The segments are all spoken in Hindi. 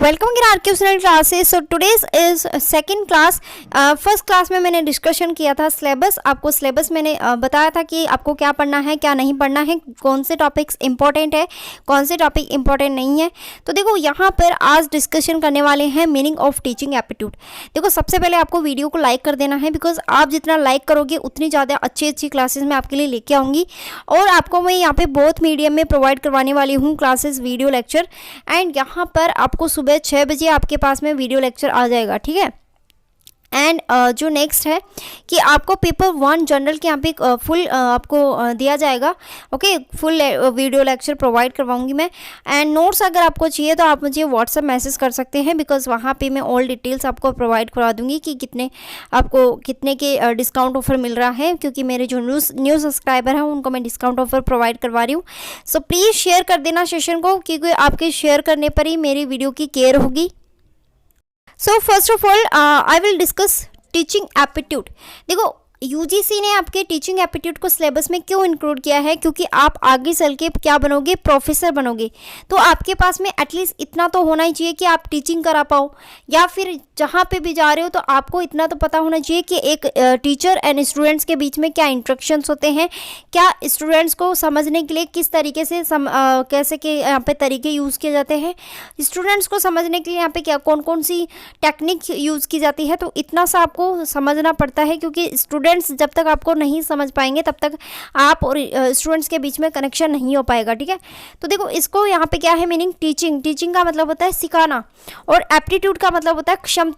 Welcome in archival classes. So today's is second class. First class में मैंने डिस्कशन किया था सिलेबस। आपको सिलेबस मैंने बताया था कि आपको क्या पढ़ना है क्या नहीं पढ़ना है, कौन से टॉपिक्स इंपॉर्टेंट है कौन से टॉपिक इंपॉर्टेंट नहीं है। तो देखो यहाँ पर आज डिस्कशन करने वाले हैं मीनिंग ऑफ टीचिंग एप्टीट्यूड। देखो सबसे पहले आपको वीडियो को लाइक कर देना है, बिकॉज आप जितना लाइक करोगे उतनी ज़्यादा अच्छी क्लासेस मैं आपके लिए लेके आऊँगी। और आपको मैं यहाँ पे बहुत मीडियम में प्रोवाइड करवाने वाली हूँ क्लासेस, वीडियो लेक्चर। एंड यहाँ पर आपको सुबह 6 बजे आपके पास में वीडियो लेक्चर आ जाएगा, ठीक है। एंड जो नेक्स्ट है कि आपको पेपर 1 जनरल के यहाँ पे फुल आपको दिया जाएगा, okay. Full video lecture provide करवाऊंगी मैं। एंड नोट्स अगर आपको चाहिए तो आप मुझे व्हाट्सएप मैसेज कर सकते हैं, बिकॉज वहाँ पे मैं ऑल डिटेल्स आपको प्रोवाइड करवा दूंगी कि कितने के डिस्काउंट ऑफर मिल रहा है, क्योंकि मेरे जो न्यू सब्सक्राइबर हैं उनको मैं डिस्काउंट ऑफर प्रोवाइड करवा रही हूँ। सो प्लीज़ शेयर कर देना सेशन को, क्योंकि आपके शेयर करने पर ही मेरी वीडियो की केयर होगी। So first of all I will discuss teaching aptitude. देखो यूजीसी ने आपके टीचिंग एप्टीट्यूड को सिलेबस में क्यों इंक्लूड किया है, क्योंकि आप आगे चल के क्या बनोगे, प्रोफेसर बनोगे। तो आपके पास में एटलीस्ट इतना तो होना ही चाहिए कि आप टीचिंग करा पाओ, या फिर जहाँ पे भी जा रहे हो तो आपको इतना तो पता होना चाहिए कि एक टीचर एंड स्टूडेंट्स के बीच में क्या इंट्रैक्शंस होते हैं, क्या स्टूडेंट्स को समझने के लिए किस तरीके से कैसे के यहाँ पे तरीके यूज़ किए जाते हैं, स्टूडेंट्स को समझने के लिए यहाँ पे क्या कौन कौन सी टेक्निक यूज़ की जाती है। तो इतना सा आपको समझना पड़ता है, क्योंकि स्टूडेंट्स जब तक आपको नहीं समझ पाएंगे तब तक आप और स्टूडेंट्स के बीच में कनेक्शन नहीं हो पाएगा, ठीक है। तो देखो इसको यहाँ पे क्या है मीनिंग, टीचिंग का मतलब होता है सिखाना, और एप्टीट्यूड का मतलब होता है क्षमता।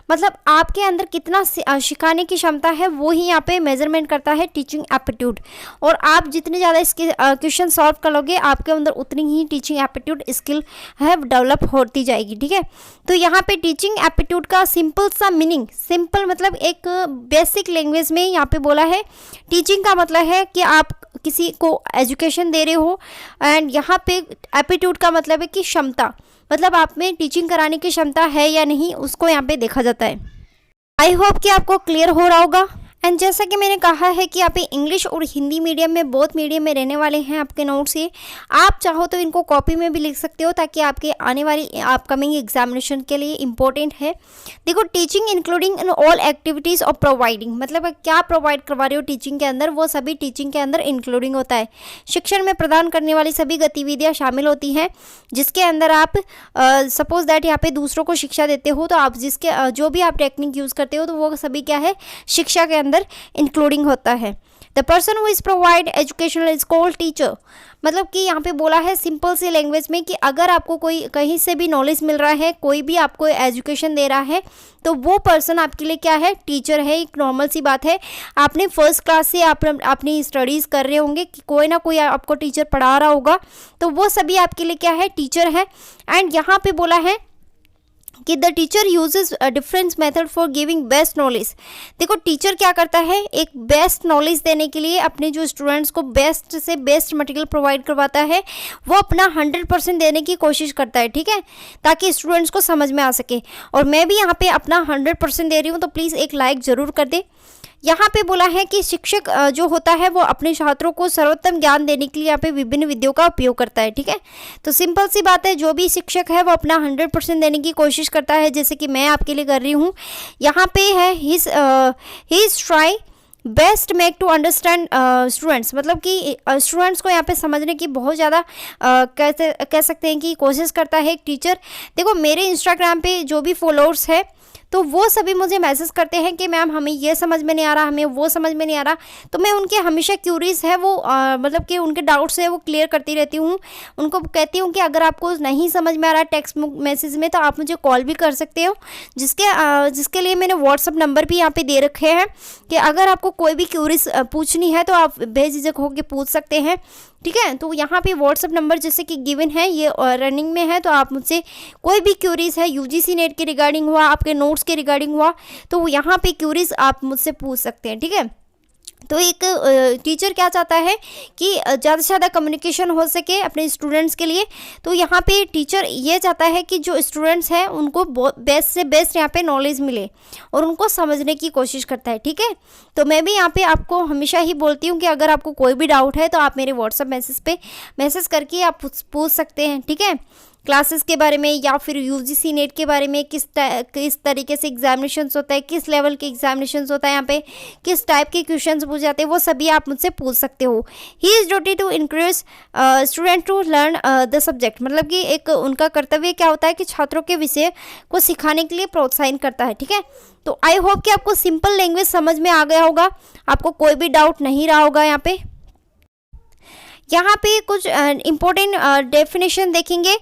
मतलब आपके अंदर कितना सिखाने की क्षमता है वो ही यहाँ पे मेजरमेंट करता है टीचिंग एप्टीट्यूड। और आप जितने ज़्यादा इसके क्वेश्चन सॉल्व करोगे आपके अंदर उतनी ही टीचिंग एप्टीट्यूड स्किल है डेवलप होती जाएगी, ठीक है। तो यहाँ पे टीचिंग एप्टीट्यूड का सिंपल सा मीनिंग, सिंपल मतलब एक बेसिक लैंग्वेज में यहाँ पे बोला है। टीचिंग का मतलब है कि आप किसी को एजुकेशन दे रहे हो, एंड यहाँ पे एप्टीट्यूड का मतलब है कि क्षमता, मतलब आप में टीचिंग कराने की क्षमता है या नहीं, उसको यहाँ पे देखा जाता है। आई होप कि आपको क्लियर हो रहा होगा। एंड जैसा कि मैंने कहा है कि आप इंग्लिश और हिंदी मीडियम में, बोथ मीडियम में रहने वाले हैं आपके नोट्स ये। आप चाहो तो इनको कॉपी में भी लिख सकते हो, ताकि आपके आने वाली अपकमिंग एग्जामिनेशन के लिए इंपॉर्टेंट है। देखो teaching including in all activities of providing, मतलब क्या प्रोवाइड करवा रहे हो टीचिंग के अंदर, वो सभी टीचिंग के अंदर इंक्लूडिंग होता है। शिक्षण में प्रदान करने वाली सभी गतिविधियाँ शामिल होती हैं, जिसके अंदर आप सपोज दैट यहाँ पे दूसरों को शिक्षा देते हो, तो आप जो भी आप टेक्निक यूज़ करते हो तो वो सभी क्या है, शिक्षा के अंदर इंक्लूडिंग होता है। The person who is provide educational is called teacher. मतलब कि यहाँ पे बोला है सिंपल सी लैंग्वेज में कि अगर आपको कोई कहीं से भी नॉलेज मिल रहा है, कोई भी आपको एजुकेशन दे रहा है, तो वो पर्सन आपके लिए क्या है, टीचर है। एक नॉर्मल सी बात है, आपने फर्स्ट क्लास से आप अपनी स्टडीज़ कर रहे होंगे कि कोई ना कोई आपको टीचर पढ़ा रहा होगा, तो वो सभी आपके लिए क्या है, टीचर है। एंड यहाँ पे बोला है कि the teacher uses different method for giving best knowledge. देखो टीचर क्या करता है, एक बेस्ट नॉलेज देने के लिए अपने जो स्टूडेंट्स को बेस्ट से बेस्ट मटेरियल प्रोवाइड करवाता है, वो अपना 100% देने की कोशिश करता है, ठीक है, ताकि स्टूडेंट्स को समझ में आ सके। और मैं भी यहाँ पे अपना 100% दे रही हूँ, तो प्लीज़ एक लाइक ज़रूर कर दे। यहाँ पे बोला है कि शिक्षक जो होता है वो अपने छात्रों को सर्वोत्तम ज्ञान देने के लिए यहाँ पे विभिन्न विधियों का उपयोग करता है, ठीक है। तो सिंपल सी बात है, जो भी शिक्षक है वो अपना 100% देने की कोशिश करता है, जैसे कि मैं आपके लिए कर रही हूँ। यहाँ पे है he is try best make to understand students, मतलब कि स्टूडेंट्स को यहाँ पे समझने की बहुत ज़्यादा कह सकते हैं कि कोशिश करता है एक टीचर। देखो मेरे इंस्टाग्राम पे जो भी फॉलोअर्स है तो वो सभी मुझे मैसेज करते हैं कि मैम हमें ये समझ में नहीं आ रहा, हमें वो समझ में नहीं आ रहा। तो मैं उनके हमेशा क्यूरीज है वो मतलब कि उनके डाउट्स है वो क्लियर करती रहती हूँ। उनको कहती हूँ कि अगर आपको नहीं समझ में आ रहा टेक्स्ट मैसेज में, तो आप मुझे कॉल भी कर सकते हो, जिसके लिए मैंने व्हाट्सअप नंबर भी यहाँ पे दे रखे हैं कि अगर आपको कोई भी क्यूरीज पूछनी है तो आप बेझिझक होकर पूछ सकते हैं, ठीक है। तो यहाँ पे व्हाट्सअप नंबर जैसे कि गिवन है, ये रनिंग में है, तो आप मुझसे कोई भी क्यूरीज है यूजीसी नेट के रिगार्डिंग हुआ, आपके नोट्स के रिगार्डिंग हुआ, तो यहाँ पे क्यूरीज आप मुझसे पूछ सकते हैं, ठीक है। तो एक टीचर क्या चाहता है कि ज़्यादा से ज़्यादा कम्युनिकेशन हो सके अपने स्टूडेंट्स के लिए। तो यहाँ पे टीचर ये चाहता है कि जो स्टूडेंट्स हैं उनको बेस्ट से बेस्ट यहाँ पे नॉलेज मिले और उनको समझने की कोशिश करता है, ठीक है। तो मैं भी यहाँ पे आपको हमेशा ही बोलती हूँ कि अगर आपको कोई भी डाउट है तो आप मेरे व्हाट्सएप मैसेज पे मैसेज करके आप पूछ सकते हैं, ठीक है। क्लासेस के बारे में या फिर यूजीसी नेट के बारे में, किस तरीके से एग्जामिनेशंस होता है, किस लेवल के एग्जामिनेशंस होता है, यहाँ पे किस टाइप के क्वेश्चंस पूछे जाते हैं, वो सभी आप मुझसे पूछ सकते हो। He is duty to encourage student to learn the subject, मतलब कि एक उनका कर्तव्य क्या होता है कि छात्रों के विषय को सिखाने के लिए प्रोत्साहन करता है। ठीक है, तो आई होप कि आपको सिंपल लैंग्वेज समझ में आ गया होगा, आपको कोई भी डाउट नहीं रहा होगा। यहाँ पे कुछ इम्पोर्टेंट डेफिनेशन देखेंगे।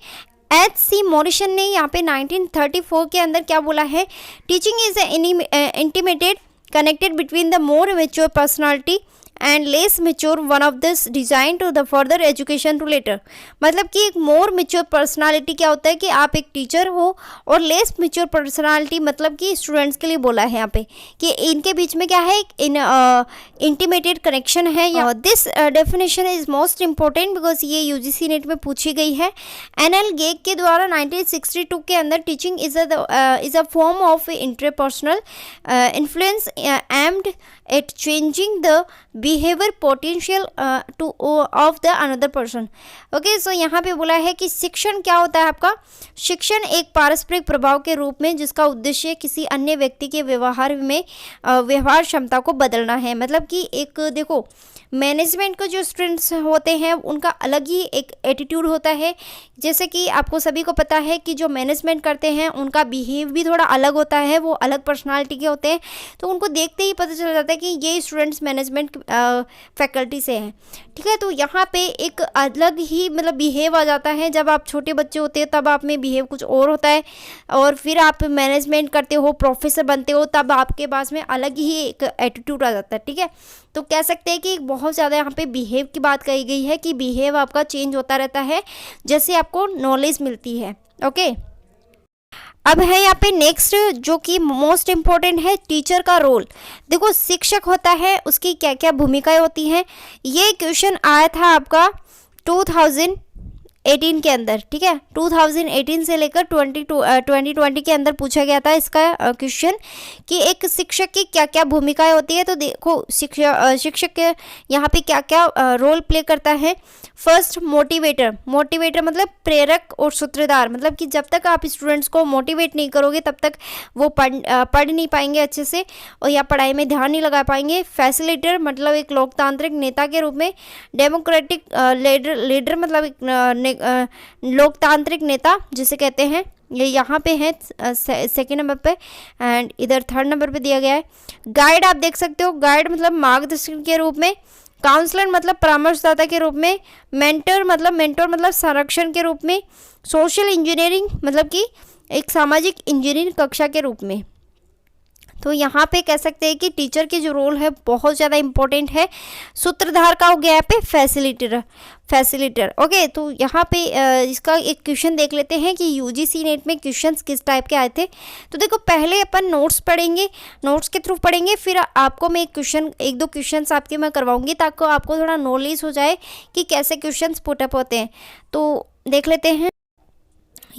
H.C. मॉरिसन ने यहाँ पे 1934 के अंदर क्या बोला है, teaching is intimated connected between the more mature personality and less mature one of this design to the further education to latter. मतलब कि एक मोर मेच्योर पर्सनालिटी क्या होता है कि आप एक टीचर हो, और लेस मेच्योर पर्सनालिटी मतलब कि स्टूडेंट्स के लिए बोला है यहाँ पे कि इनके बीच में क्या है, एक इंटीमेटेड कनेक्शन है। This definition is most important because ये यूजीसी नेट में पूछी गई है। एनएल गेग के द्वारा 1962 के अंदर teaching is a form of interpersonal influence aimed at changing the behaviour potential to of the another person. Okay, so यहाँ पे बोला है कि शिक्षण क्या होता है आपका, शिक्षण एक पारस्परिक प्रभाव के रूप में जिसका उद्देश्य किसी अन्य व्यक्ति के व्यवहार में व्यवहार क्षमता को बदलना है। मतलब कि एक देखो, मैनेजमेंट के जो स्टूडेंट्स होते हैं उनका अलग ही एक एटीट्यूड होता है। जैसे कि आपको सभी को पता है कि जो मैनेजमेंट करते हैं उनका बिहेव भी थोड़ा अलग होता है, वो अलग पर्सनालिटी के होते हैं, तो उनको देखते ही पता चल जाता है कि ये स्टूडेंट्स मैनेजमेंट फैकल्टी से हैं। ठीक है, तो यहाँ पे एक अलग ही मतलब बिहेव आ जाता है। जब आप छोटे बच्चे होते हैं तब आप में बिहेव कुछ और होता है, और फिर आप मैनेजमेंट करते हो, प्रोफेसर बनते हो, तब आपके पास में अलग ही एक एटीट्यूड आ जाता है। ठीक है, तो कह सकते हैं कि बहुत ज़्यादा यहाँ पे बिहेव की बात कही गई है कि बिहेव आपका चेंज होता रहता है जैसे आपको नॉलेज मिलती है। ओके, अब है यहाँ पे नेक्स्ट जो कि मोस्ट इम्पॉर्टेंट है, टीचर का रोल। देखो, शिक्षक होता है, उसकी क्या क्या भूमिकाएं होती हैं। ये क्वेश्चन आया था आपका 2018 के अंदर। ठीक है, 2018 से लेकर 2020 के अंदर पूछा गया था इसका क्वेश्चन कि एक शिक्षक की क्या क्या भूमिकाएं होती है। तो देखो, शिक्षक यहाँ पे क्या क्या रोल प्ले करता है। First, motivator. मोटिवेटर मतलब प्रेरक और सूत्रधार, मतलब कि जब तक आप स्टूडेंट्स को मोटिवेट नहीं करोगे तब तक वो पढ़ नहीं पाएंगे अच्छे से, और या पढ़ाई में ध्यान नहीं लगा पाएंगे। फैसिलिटेटर मतलब एक लोकतांत्रिक नेता के रूप में। डेमोक्रेटिक लीडर मतलब एक लोकतांत्रिक नेता जिसे कहते हैं, ये यहाँ पे है सेकेंड नंबर पे, एंड इधर थर्ड नंबर पे दिया गया है। गाइड आप देख सकते हो, गाइड मतलब मार्गदर्शन के रूप में। काउंसलर मतलब परामर्शदाता के रूप में। मेंटर मतलब संरक्षण के रूप में। सोशल इंजीनियरिंग मतलब कि एक सामाजिक इंजीनियरिंग कक्षा के रूप में। तो यहाँ पे कह सकते हैं कि टीचर के जो रोल है बहुत ज़्यादा इंपॉर्टेंट है। सूत्रधार का हो गया यहाँ पे फैसिलिटेटर। ओके, तो यहाँ पे इसका एक क्वेश्चन देख लेते हैं कि यूजीसी नेट में क्वेश्चंस किस टाइप के आए थे। तो देखो, पहले अपन नोट्स पढ़ेंगे, नोट्स के थ्रू पढ़ेंगे, फिर आपको मैं एक दो क्वेश्चंस आपके मैं करवाऊंगी ताकि आपको थोड़ा नॉलेज हो जाए कि कैसे क्वेश्चंस पुटअप होते हैं। तो देख लेते हैं।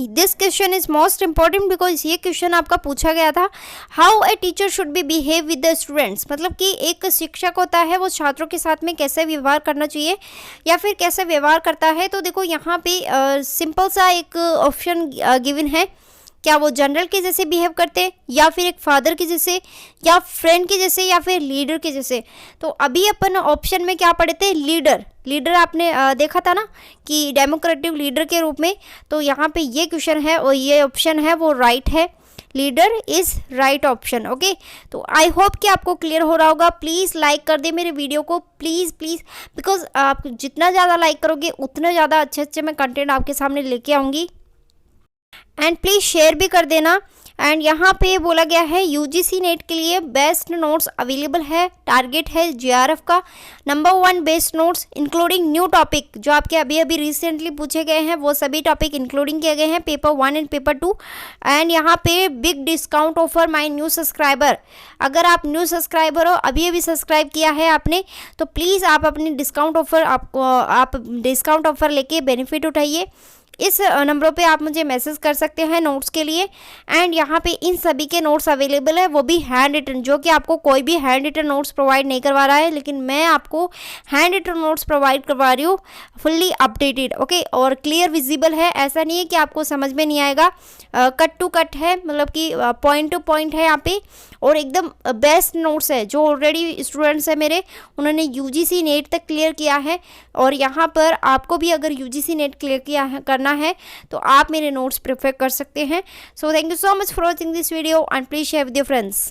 This question is most important because ये क्वेश्चन आपका पूछा गया था, how a teacher should be behave with the students. मतलब कि एक शिक्षक होता है वो छात्रों के साथ में कैसे व्यवहार करना चाहिए या फिर कैसे व्यवहार करता है। तो देखो, यहाँ पे सिंपल सा एक ऑप्शन गिवन है, क्या वो जनरल के जैसे बिहेव करते हैं या फिर एक फादर के जैसे या फ्रेंड के जैसे या फिर लीडर के जैसे। तो अभी अपन ऑप्शन में क्या पढ़े थे, लीडर आपने देखा था ना कि डेमोक्रेटिक लीडर के रूप में। तो यहाँ पे ये क्वेश्चन है और ये ऑप्शन है वो राइट है, leader is right option. Okay, तो आई होप कि आपको क्लियर हो रहा होगा। प्लीज़ लाइक कर दे मेरे वीडियो को, प्लीज़ बिकॉज आप जितना ज़्यादा लाइक करोगे उतने ज़्यादा अच्छे मैं कंटेंट आपके सामने लेके आऊँगी। एंड प्लीज़ शेयर भी कर देना। एंड यहाँ पे बोला गया है यूजीसी नेट के लिए बेस्ट नोट्स अवेलेबल है। टारगेट है जेआरएफ का number 1 best notes including new topic जो आपके अभी रिसेंटली पूछे गए हैं, वो सभी टॉपिक इंक्लूडिंग किए गए हैं पेपर 1 एंड पेपर 2। एंड यहाँ पे big discount offer my new subscriber. अगर आप न्यू सब्सक्राइबर हो, अभी सब्सक्राइब किया है आपने, तो प्लीज़ आप अपनी डिस्काउंट ऑफर लेके बेनिफिट उठाइए। इस नंबरों पे आप मुझे मैसेज कर सकते हैं नोट्स के लिए। एंड यहाँ पे इन सभी के नोट्स अवेलेबल है, वो भी हैंड रिटन, जो कि आपको कोई भी हैंड रिटन नोट्स प्रोवाइड नहीं करवा रहा है, लेकिन मैं आपको हैंड रिटन नोट्स प्रोवाइड करवा रही हूँ, फुल्ली अपडेटेड। ओके, और क्लियर विजिबल है, ऐसा नहीं है कि आपको समझ में नहीं आएगा, कट टू कट है, मतलब कि पॉइंट टू पॉइंट है यहाँ पे, और एकदम बेस्ट नोट्स है। जो ऑलरेडी स्टूडेंट्स है मेरे, उन्होंने यूजीसी नेट तक क्लियर किया है, और यहाँ पर आपको भी अगर यूजीसी नेट क्लियर किया है, करना है, तो आप मेरे नोट्स प्रेफर कर सकते हैं। So thank you so much for watching this video and please share with your friends.